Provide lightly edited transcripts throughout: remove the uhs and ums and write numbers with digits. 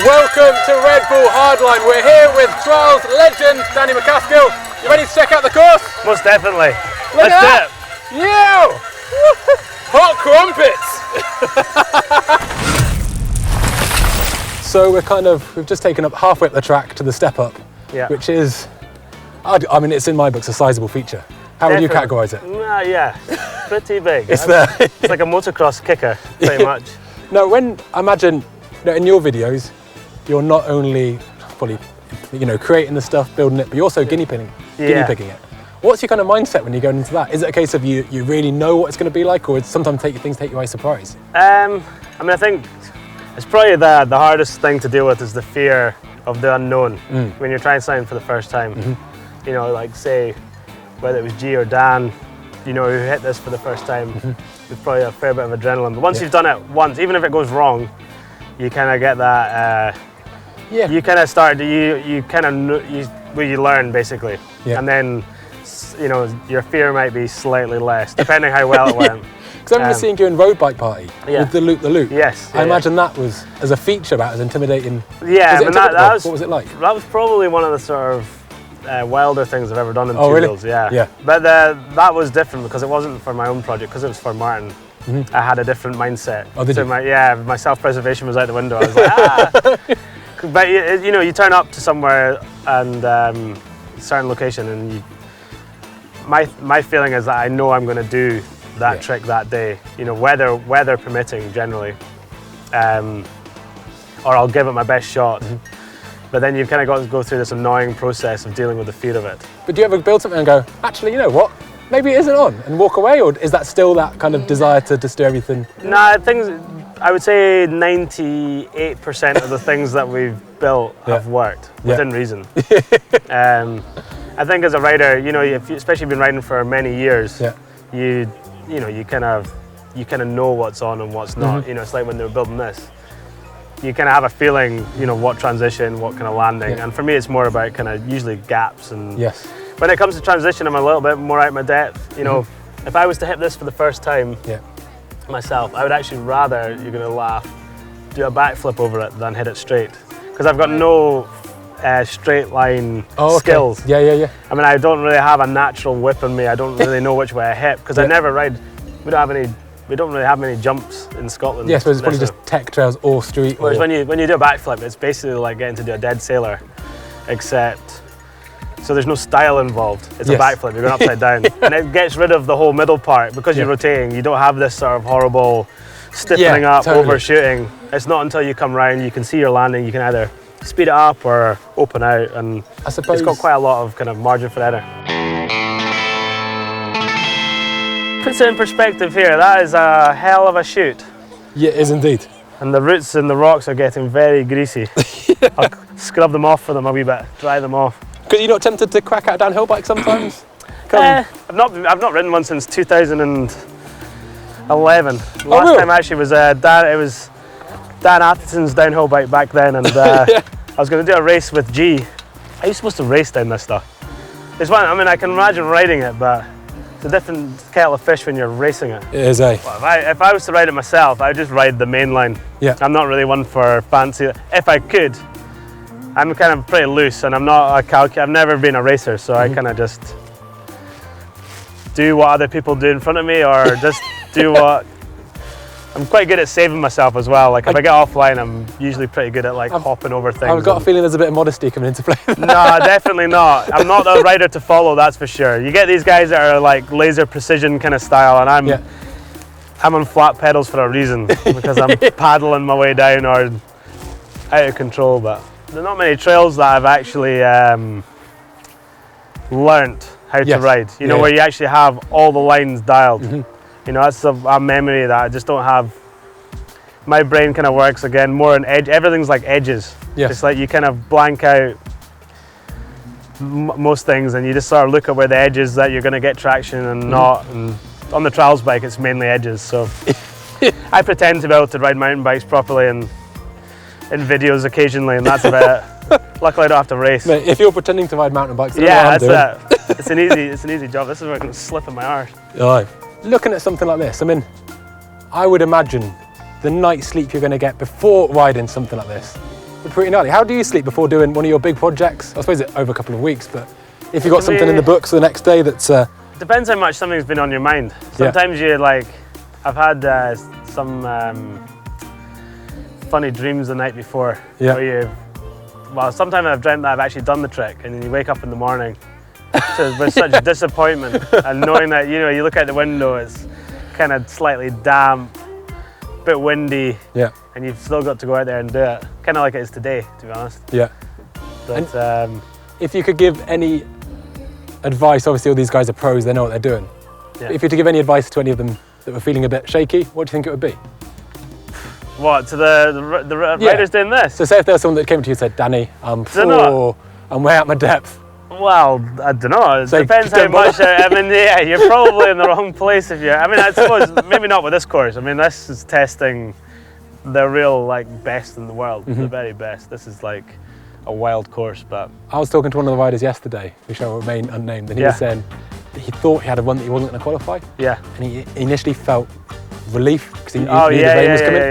Welcome to Red Bull Hardline. We're here with trials legend Danny MacAskill. You ready to check out the course? Most definitely. Let's do it. Yeah! Hot crumpets! So we've just taken up halfway up the track to the step up, which is, I mean, it's in my books a sizable feature. How would you categorise it? Yeah, pretty big. It's like a motocross kicker, pretty much. No, I imagine, in your videos, you're not only fully, creating the stuff, building it, but you're also guinea pigging it. What's your kind of mindset when you're going into that? Is it a case of you really know what it's going to be like, or sometimes things take you by surprise? I mean, I think it's probably the hardest thing to deal with is the fear of the unknown when you're trying something for the first time. Like say, whether it was G or Dan, who hit this for the first time, there's probably a fair bit of adrenaline. But once you've done it once, even if it goes wrong, you kind of get that. You kind of start. You learn basically, and then your fear might be slightly less depending how well it went. Because I remember seeing you in Road Bike Party with the loop. Yes. I imagine that was, as a feature, about as intimidating. Yeah, what was it like? That was probably one of the sort of wilder things I've ever done in two wheels. Yeah. But that was different because it wasn't for my own project, because it was for Martin. I had a different mindset. Oh, did you? My self-preservation was out the window. I was like, But you turn up to somewhere and certain location, and my feeling is that I know I'm going to do that trick that day. Weather permitting generally, or I'll give it my best shot. But then you've kind of got to go through this annoying process of dealing with the fear of it. But do you ever build something and go, actually, you know what? Maybe it isn't on, and walk away, or is that still that kind of desire to just do everything? Nah, I would say 98% of the things that we've built have worked within reason. I think as a rider, especially if you've been riding for many years, you kind of know what's on and what's not. It's like when they were building this. You kind of have a feeling, what transition, what kind of landing. And for me, it's more about kind of usually gaps. And when it comes to transition, I'm a little bit more out of my depth. If I was to hit this for the first time myself, I would actually rather, you're going to laugh, do a backflip over it than hit it straight. Because I've got no straight line skills. Yeah. I mean, I don't really have a natural whip in me. I don't really know which way I hit, because I never ride. We don't really have many jumps in Scotland. Yes, but it's probably just tech trails or street. Whereas when you do a backflip, it's basically like getting to do a dead sailor, except so there's no style involved. It's a backflip. You're going upside down, and it gets rid of the whole middle part because you're rotating. You don't have this sort of horrible stiffening up, overshooting. It's not until you come round you can see your landing. You can either speed it up or open out, and I suppose it's got quite a lot of kind of margin for error. Puts it in perspective here, that is a hell of a shoot. Yeah, it is indeed. And the roots and the rocks are getting very greasy. I'll scrub them off for them a wee bit, dry them off. Because you're not tempted to crack out a downhill bike sometimes? I've not ridden one since 2011. The last time actually was it was Dan Atkinson's downhill bike back then, and I was going to do a race with G. Are you supposed to race down this stuff? It's one. I mean, I can imagine riding it, but it's a different kettle of fish when you're racing it. It is, eh? Well, if I was to ride it myself, I would just ride the main line. Yeah. I'm not really one for fancy. If I could, I'm kind of pretty loose, and I'm not I've never been a racer, so I kind of just do what other people do in front of me, or just do what. I'm quite good at saving myself as well. Like if I get offline, I'm usually pretty good at hopping over things. I've got a feeling there's a bit of modesty coming into play. No, definitely not. I'm not the rider to follow, that's for sure. You get these guys that are like laser precision kind of style, and I'm on flat pedals for a reason, because I'm paddling my way down or out of control. But there are not many trails that I've actually learnt how to ride. Where you actually have all the lines dialed. That's a memory that I just don't have. My brain kind of works again more on edge. Everything's like edges. It's like you kind of blank out most things, and you just sort of look at where the edges that you're going to get traction and not. And on the trials bike, it's mainly edges. So I pretend to be able to ride mountain bikes properly and in videos occasionally, and that's about it. Luckily, I don't have to race. Mate, if you're pretending to ride mountain bikes, that's it. It's an easy job. This is where I can slip in my arse. Aye. Looking at something like this, I mean, I would imagine the night's sleep you're going to get before riding something like this pretty gnarly. How do you sleep before doing one of your big projects? I suppose it's over a couple of weeks, but if you've got something in the books the next day that's... Depends how much something's been on your mind. Sometimes you like, I've had some funny dreams the night before. Where well, sometimes I've dreamt that I've actually done the trick, and then you wake up in the morning with such disappointment, and knowing that, you know, you look out the window, it's kind of slightly damp, bit windy, and you've still got to go out there and do it. Kind of like it is today, to be honest. But if you could give any advice, obviously all these guys are pros, they know what they're doing. But if you were to give any advice to any of them that were feeling a bit shaky, what do you think it would be? What, to the riders doing this? So say if there was someone that came to you and said, Danny, I'm way out my depth. Well, I don't know. It depends how much. I mean, yeah, you're probably in the wrong place if you're. I mean, I suppose maybe not with this course. I mean, this is testing the real best in the world, the very best. This is like a wild course, but I was talking to one of the riders yesterday, who shall remain unnamed, and he was saying that he thought he had one that he wasn't going to qualify. And he initially felt relief because he knew the rain was coming.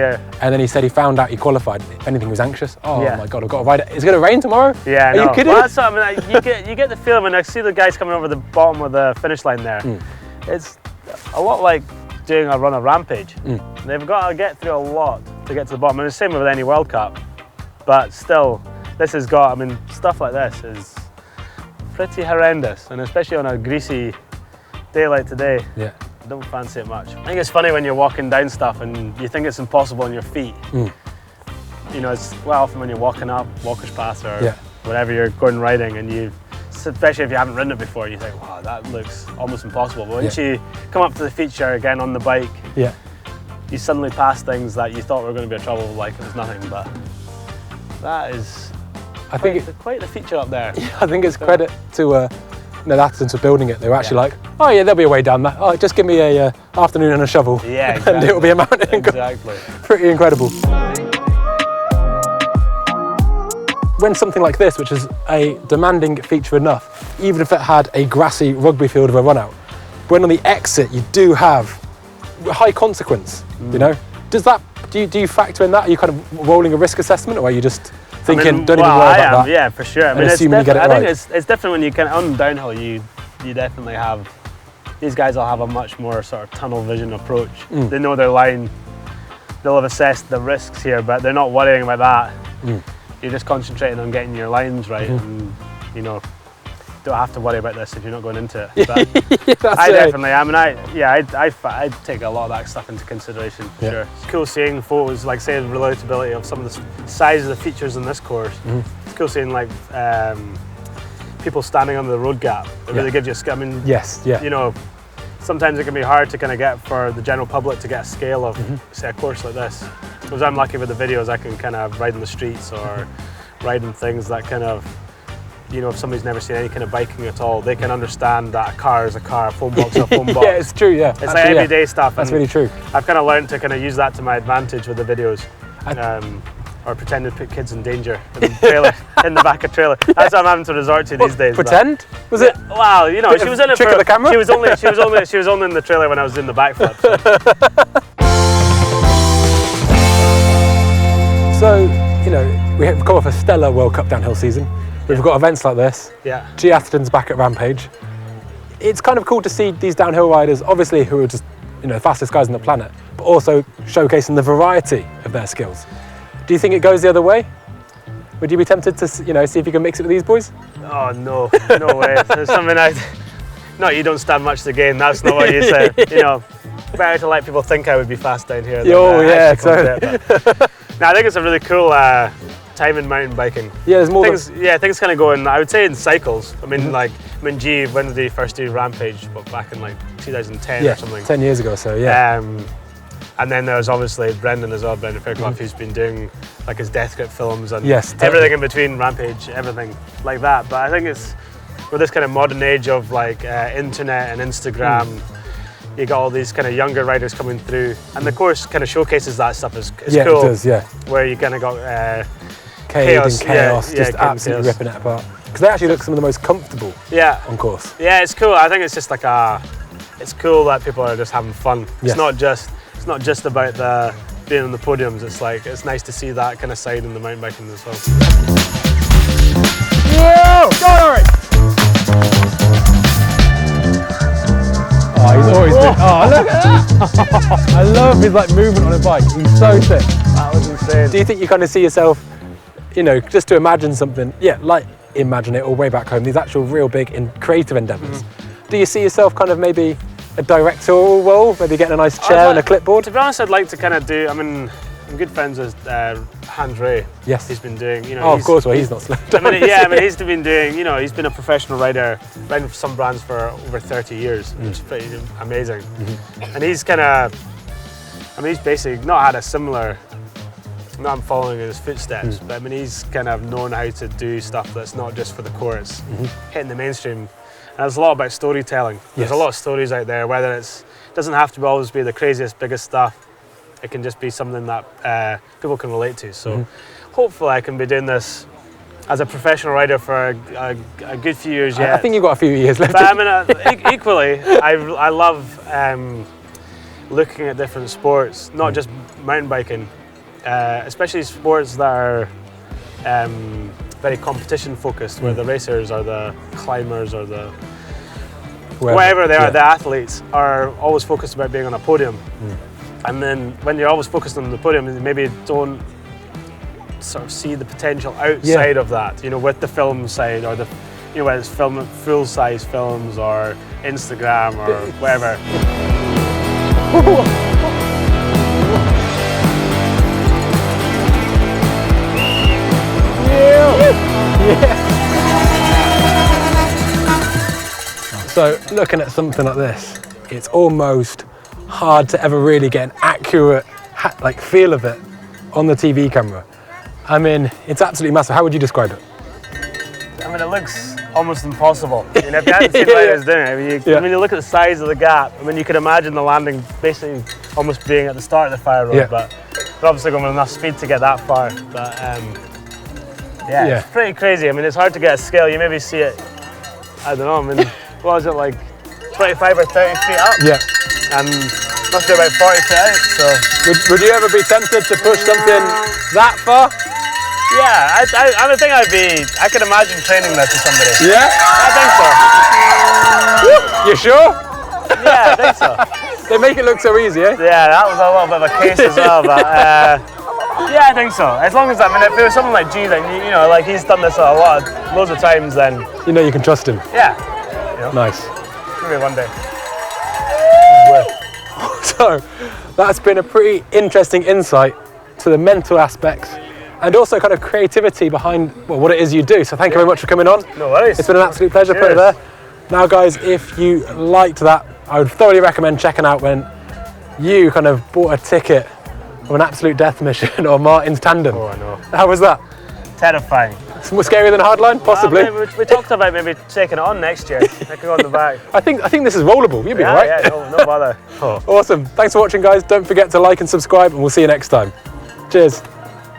And then he said he found out he qualified. If anything, he was anxious. Oh my God, I've got to ride it. Is it going to rain tomorrow? Are you kidding? Well, that's what I mean. You get the feeling when I see the guys coming over the bottom of the finish line there. It's a lot like doing a run of Rampage. They've got to get through a lot to get to the bottom. And it's the same with any World Cup. But still, this has got, I mean, stuff like this is pretty horrendous. And especially on a greasy day like today. I don't fancy it much. I think it's funny when you're walking down stuff and you think it's impossible on your feet. You know, it's quite often when you're walking up Walker's Path or whatever you're going riding, and you, especially if you haven't ridden it before, you think, wow, that looks almost impossible. But once you come up to the feature again on the bike, you suddenly pass things that you thought were going to be a trouble, like it was nothing. But that is, I think it's quite the feature up there. I think it's credit to the Athens for building it. They were actually like, oh yeah, there'll be a way down that. Oh, just give me a afternoon and a shovel. And it will be a mountain. Exactly. Pretty incredible. When something like this, which is a demanding feature enough, even if it had a grassy rugby field of a run out, when on the exit you do have high consequence, you know? Does that, do you factor in that? Are you kind of rolling a risk assessment, or are you just thinking, don't even worry about that? Yeah, for sure. I mean, I think it's different when you kind of, on downhill, you definitely have, these guys will have a much more sort of tunnel vision approach. They know their line, they'll have assessed the risks here, but they're not worrying about that. You're just concentrating on getting your lines right, and you know, don't have to worry about this if you're not going into it. But I definitely, I mean, I take a lot of that stuff into consideration for sure. It's cool seeing photos, like say the relatability of some of the size of the features in this course. It's cool seeing like people standing under the road gap. It really gives you, I mean, you know, sometimes it can be hard to kind of get for the general public to get a scale of say a course like this. Because I'm lucky with the videos, I can kind of ride in the streets or ride in things that kind of, you know, if somebody's never seen any kind of biking at all, they can understand that a car is a car, a phone box is a phone box. Yeah, it's true, It's like everyday stuff. That's really true. I've kind of learned to kind of use that to my advantage with the videos. Or pretend to put kids in danger in the trailer, in the back of trailer. That's what I'm having to resort to these days. Pretend? Was it? Well, you know, she was in it trick for of the camera? She was only in the trailer when I was in the backflip. So, you know, we've come off a stellar World Cup downhill season. We've got events like this. G Atherton's back at Rampage. It's kind of cool to see these downhill riders, obviously, who are just, you know, the fastest guys on the planet, but also showcasing the variety of their skills. Do you think it goes the other way? Would you be tempted to, you know, see if you can mix it with these boys? Oh no, no way. There's something no, you don't stand much to gain. That's not what you said. You know, better to let people think I would be fast down here. Than, totally. Now I think it's a really cool time in mountain biking. There's more things. Things kind of go in. I would say in cycles. I mean, G, when did he first do Rampage? But back in like 2010 or something. 10 years ago, so and then there's obviously Brendan as well, Brendan Fairclough, who's been doing like his Death Grip films and everything in between Rampage, everything like that. But I think it's with this kind of modern age of like internet and Instagram, you got all these kind of younger riders coming through, and the course kind of showcases that stuff. It's cool. It does, where you kind of got Chaos, just absolutely ripping it apart. Because they actually look some of the most comfortable on course. Yeah, it's cool. I think it's just like it's cool that people are just having fun. It's not just about the being on the podiums, it's nice to see that kind of side in the mountain biking as well. Whoa! Go on, Eric! Oh, he's always been. Oh, look at that! I love his like movement on a bike. He's so sick. That was insane. Do you think you kind of see yourself, you know, just to imagine something? Yeah, like imagine it all way back home. These actual real big creative endeavours. Do you see yourself kind of maybe a directorial role, maybe getting a nice chair and a clipboard? To be honest, I'd like to kind of do. I mean, I'm good friends with Hans Ray. Yes. He's been doing, you know. Oh, of course, well, he's not slowed down. I mean, he's been doing, you know, he's been a professional rider, riding for some brands for over 30 years, which is pretty amazing. And he's kind of, I mean, he's basically not had a similar, not I'm following in his footsteps, but I mean, he's kind of known how to do stuff that's not just for the course, hitting the mainstream. And there's a lot about storytelling. There's a lot of stories out there, whether it doesn't have to always be the craziest, biggest stuff. It can just be something that people can relate to. So hopefully I can be doing this as a professional rider for a good few years yet. I think you've got a few years left. But I mean, equally, I love looking at different sports, not just mountain biking, especially sports that are very competition focused, where the racers or the climbers or the whatever they are, the athletes are always focused about being on a podium. And then when you're always focused on the podium, you maybe don't sort of see the potential outside of that, you know, with the film side or the, you know, whether it's full-size films or Instagram or whatever. So looking at something like this, it's almost hard to ever really get an accurate like feel of it on the TV camera. I mean, it's absolutely massive. How would you describe it? I mean, it looks almost impossible. I mean, if you hadn't seen what I was doing, I mean, you look at the size of the gap. I mean, you could imagine the landing basically almost being at the start of the fire road, but we're obviously going with enough speed to get that far. But it's pretty crazy. I mean, it's hard to get a scale. You maybe see it, I don't know, I mean, what was it, like 25 or 30 feet up? Yeah. And must be about 40 feet out, so. Would you ever be tempted to push something that far? Yeah, I think I could imagine training that to somebody. Yeah? I think so. You sure? Yeah, I think so. They make it look so easy, eh? Yeah, that was a little bit of a case as well, but yeah, I think so. As long as, I mean, if it was someone like G, then, you know, like he's done this loads of times, then. You know you can trust him. Yeah. You know, nice. Maybe one day. So, that's been a pretty interesting insight to the mental aspects and also kind of creativity behind what it is you do. So thank you very much for coming on. No worries. It's been an absolute pleasure putting it there. Now guys, if you liked that, I would thoroughly recommend checking out when you kind of bought a ticket of an absolute death mission or Martin's tandem. Oh, I know. How was that? Terrifying. It's more scary than Hardline, possibly. We talked about maybe taking it on next year. I could go on the back. I think this is rollable. You'll be all right. Yeah, no bother. Awesome. Thanks for watching, guys. Don't forget to like and subscribe, and we'll see you next time. Cheers.